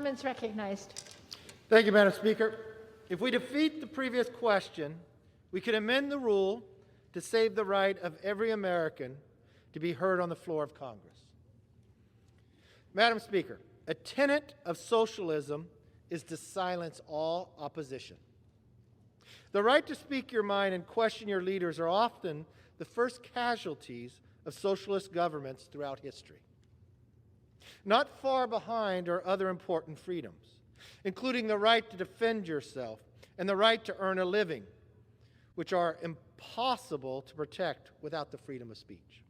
Amendments recognized. Thank you, Madam Speaker. If we defeat the previous question, we can amend the rule to save the right of every American to be heard on the floor of Congress. Madam Speaker, a tenet of socialism is to silence all opposition. The right to speak your mind and question your leaders are often the first casualties of socialist governments throughout history. Not far behind are other important freedoms, including the right to defend yourself and the right to earn a living, which are impossible to protect without the freedom of speech.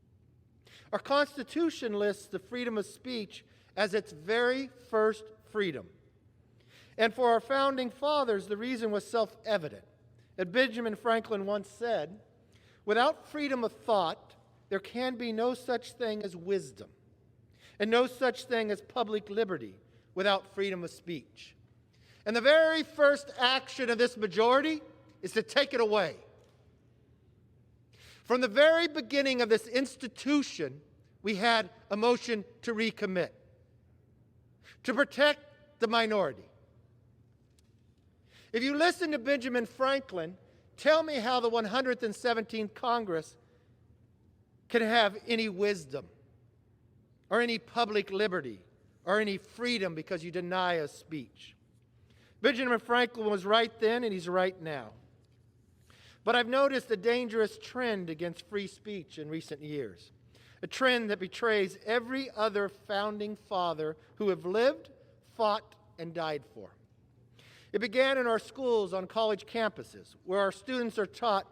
Our Constitution lists the freedom of speech as its very first freedom. And for our founding fathers, the reason was self-evident. As Benjamin Franklin once said, "Without freedom of thought, there can be no such thing as wisdom, and no such thing as public liberty without freedom of speech." And the very first action of this majority is to take it away. From the very beginning of this institution, we had a motion to recommit, to protect the minority. If you listen to Benjamin Franklin, tell me how the 117th Congress can have any wisdom or any public liberty or any freedom because you deny us speech. Benjamin Franklin was right then and he's right now. But I've noticed a dangerous trend against free speech in recent years, a trend that betrays every other founding father who have lived, fought, and died for. It began in our schools on college campuses, where our students are taught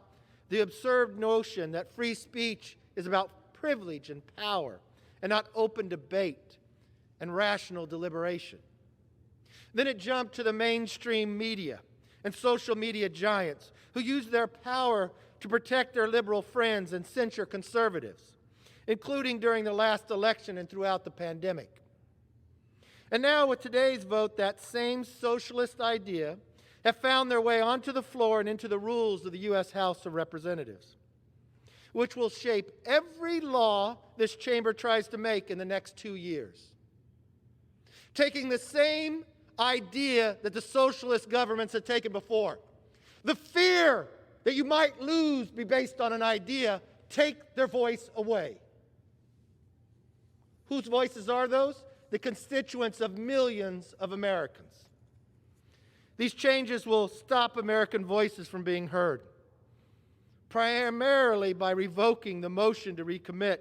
the absurd notion that free speech is about privilege and power and not open debate and rational deliberation. Then it jumped to the mainstream media and social media giants who use their power to protect their liberal friends and censure conservatives, including during the last election and throughout the pandemic. And now with today's vote, that same socialist idea have found their way onto the floor and into the rules of the U.S. House of Representatives, which will shape every law this chamber tries to make in the next 2 years. Taking the same idea that the socialist governments had taken before. The fear that you might lose be based on an idea, take their voice away. Whose voices are those? The constituents of millions of Americans. These changes will stop American voices from being heard, primarily by revoking the motion to recommit,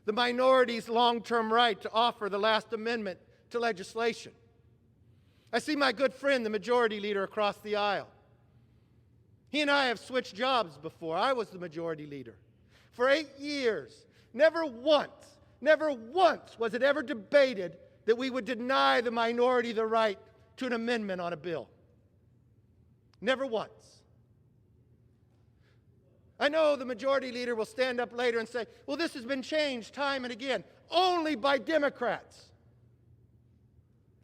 the minority's long-term right to offer the last amendment to legislation. I see my good friend, the majority leader, across the aisle. He and I have switched jobs before. I was the majority leader. For 8 years, never once was it ever debated that we would deny the minority the right to an amendment on a bill. Never once. I know the majority leader will stand up later and say, well, this has been changed time and again, only by Democrats.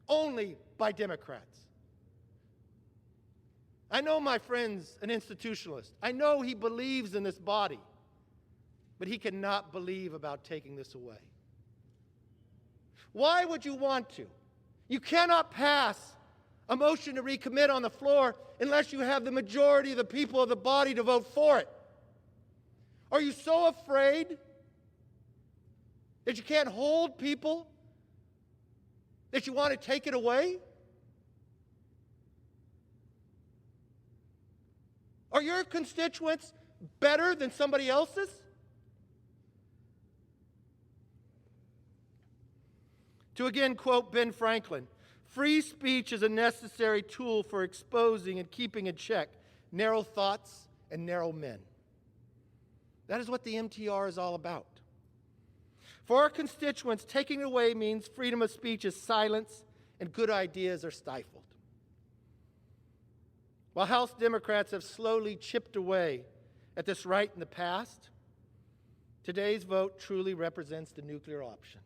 Only by Democrats. I know my friend's an institutionalist. I know he believes in this body, but he cannot believe about taking this away. Why would you want to? You cannot pass a motion to recommit on the floor unless you have the majority of the people of the body to vote for it. Are you so afraid that you can't hold people that you want to take it away? Are your constituents better than somebody else's? To again quote Ben Franklin, free speech is a necessary tool for exposing and keeping in check narrow thoughts and narrow men. That is what the MTR is all about. For our constituents, taking it away means freedom of speech is silenced and good ideas are stifled. While House Democrats have slowly chipped away at this right in the past, today's vote truly represents the nuclear option.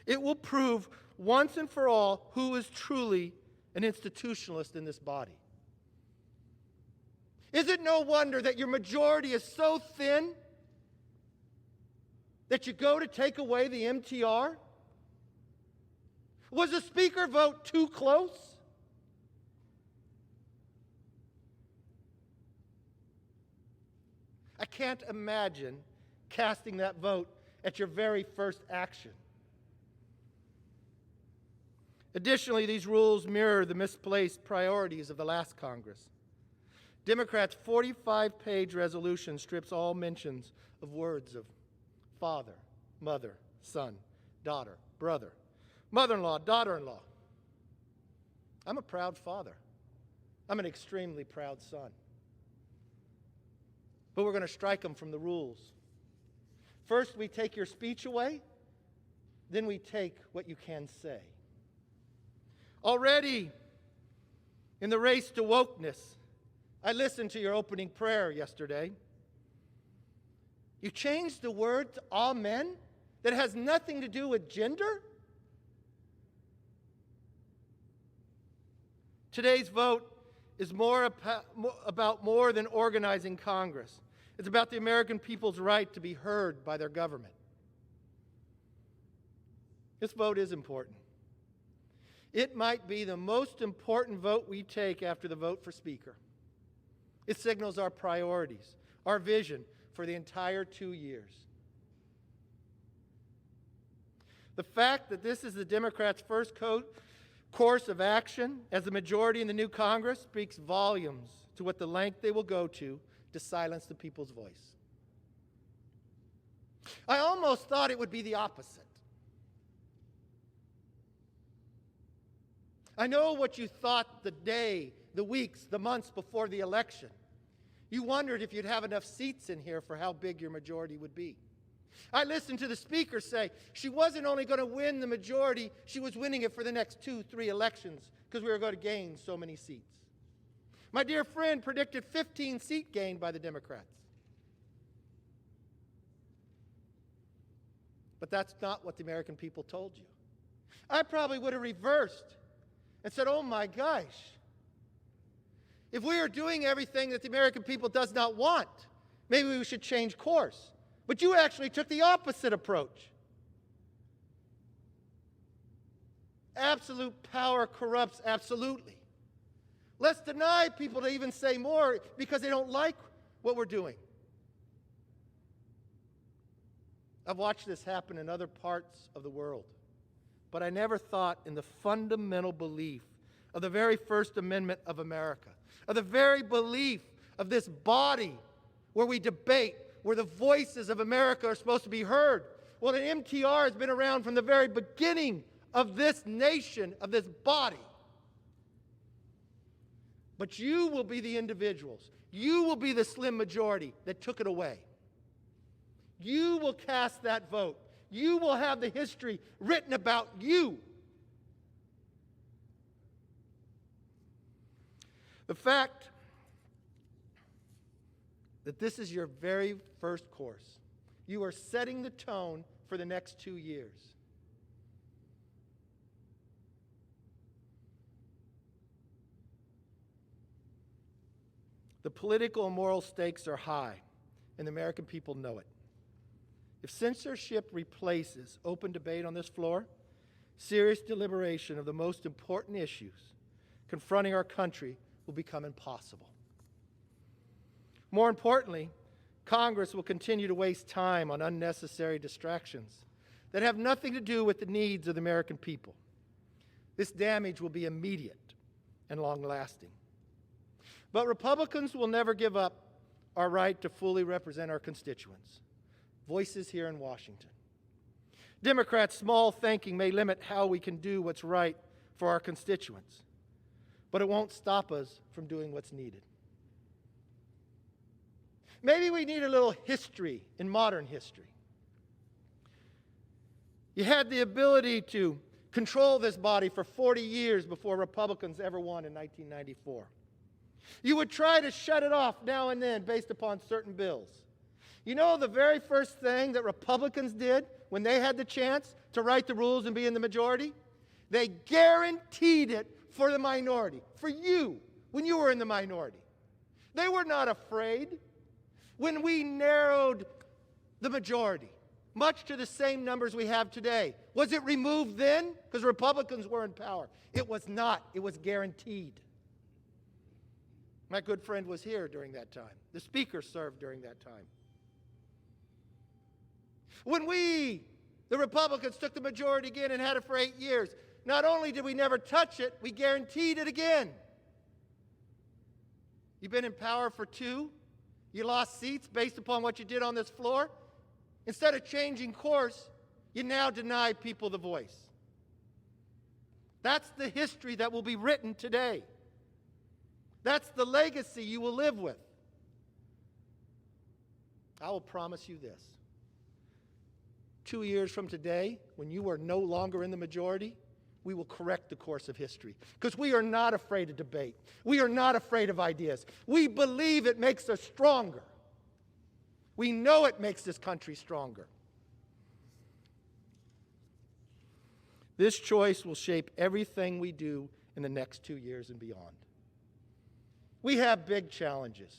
It will prove once and for all who is truly an institutionalist in this body. Is it no wonder that your majority is so thin that you go to take away the MTR? Was the Speaker vote too close? I can't imagine casting that vote at your very first action. Additionally, these rules mirror the misplaced priorities of the last Congress. Democrats' 45-page resolution strips all mentions of words of father, mother, son, daughter, brother, mother-in-law, daughter-in-law. I'm a proud father. I'm an extremely proud son. But we're going to strike them from the rules. First, we take your speech away. Then we take what you can say. Already, in the race to wokeness, I listened to your opening prayer yesterday. You changed the word to amen that has nothing to do with gender? Today's vote is about more than organizing Congress. It's about the American people's right to be heard by their government. This vote is important. It might be the most important vote we take after the vote for Speaker. It signals our priorities, our vision for the entire 2 years. The fact that this is the Democrats' first course of action as the majority in the new Congress speaks volumes to what the length they will go to silence the people's voice. I almost thought it would be the opposite. I know what you thought the day, the weeks, the months before the election. You wondered if you'd have enough seats in here for how big your majority would be. I listened to the Speaker say she wasn't only going to win the majority, she was winning it for the next 2-3 elections because we were going to gain so many seats. My dear friend predicted 15-seat gain by the Democrats. But that's not what the American people told you. I probably would have reversed and said, oh my gosh, if we are doing everything that the American people does not want, maybe we should change course. But you actually took the opposite approach. Absolute power corrupts absolutely. Let's deny people to even say more because they don't like what we're doing. I've watched this happen in other parts of the world, but I never thought in the fundamental belief of the very First Amendment of America, of the very belief of this body where we debate, where the voices of America are supposed to be heard. Well, the MTR has been around from the very beginning of this nation, of this body. But you will be the individuals. You will be the slim majority that took it away. You will cast that vote. You will have the history written about you. The fact that this is your very first course, you are setting the tone for the next 2 years. The political and moral stakes are high, and the American people know it. If censorship replaces open debate on this floor, serious deliberation of the most important issues confronting our country will become impossible. More importantly, Congress will continue to waste time on unnecessary distractions that have nothing to do with the needs of the American people. This damage will be immediate and long-lasting. But Republicans will never give up our right to fully represent our constituents, voices here in Washington. Democrats' small thinking may limit how we can do what's right for our constituents, but it won't stop us from doing what's needed. Maybe we need a little history in modern history. You had the ability to control this body for 40 years before Republicans ever won in 1994. You would try to shut it off now and then based upon certain bills. You know the very first thing that Republicans did when they had the chance to write the rules and be in the majority? They guaranteed it for the minority, for you, when you were in the minority. They were not afraid. When we narrowed the majority, much to the same numbers we have today. Was it removed then because Republicans were in power? It was not. It was guaranteed. My good friend was here during that time. The Speaker served during that time. When we, the Republicans, took the majority again and had it for 8 years, not only did we never touch it, we guaranteed it again. You've been in power for 2. You lost seats based upon what you did on this floor. Instead of changing course, you now deny people the voice. That's the history that will be written today. That's the legacy you will live with. I will promise you this. 2 years from today, when you are no longer in the majority, we will correct the course of history. Because we are not afraid of debate. We are not afraid of ideas. We believe it makes us stronger. We know it makes this country stronger. This choice will shape everything we do in the next 2 years and beyond. We have big challenges.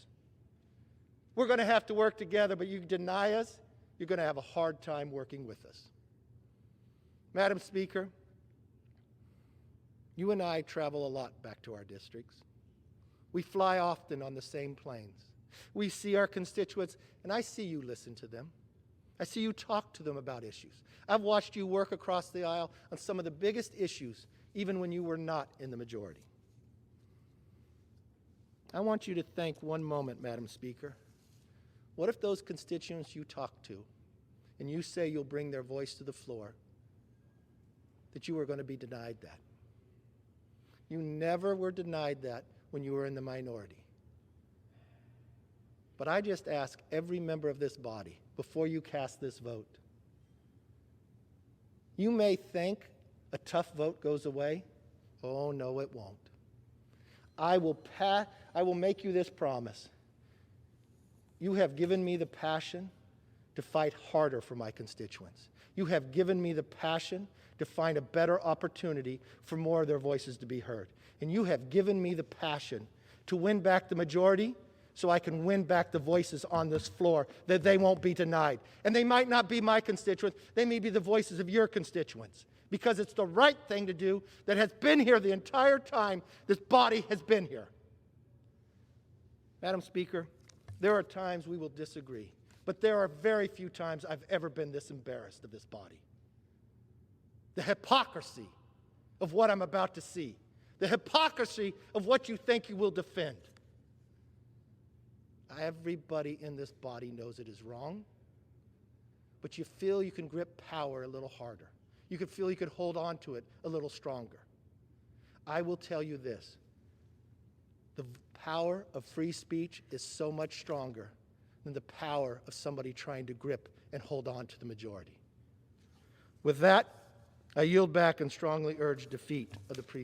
We're going to have to work together, but you deny us, you're going to have a hard time working with us. Madam Speaker, you and I travel a lot back to our districts. We fly often on the same planes. We see our constituents, and I see you listen to them. I see you talk to them about issues. I've watched you work across the aisle on some of the biggest issues, even when you were not in the majority. I want you to think one moment, Madam Speaker. What if those constituents you talk to, and you say you'll bring their voice to the floor, that you are going to be denied that? You never were denied that when you were in the minority. But I just ask every member of this body, before you cast this vote, you may think a tough vote goes away. Oh, no, it won't. I will make you this promise. You have given me the passion to fight harder for my constituents. You have given me the passion to find a better opportunity for more of their voices to be heard. And you have given me the passion to win back the majority so I can win back the voices on this floor, that they won't be denied. And they might not be my constituents. They may be the voices of your constituents, because it's the right thing to do that has been here the entire time this body has been here. Madam Speaker, there are times we will disagree, but there are very few times I've ever been this embarrassed of this body. The hypocrisy of what I'm about to see, the hypocrisy of what you think you will defend. Everybody in this body knows it is wrong, but you feel you can grip power a little harder. You can feel you could hold on to it a little stronger. I will tell you this. The power of free speech is so much stronger than the power of somebody trying to grip and hold on to the majority. With that, I yield back and strongly urge defeat of the previous.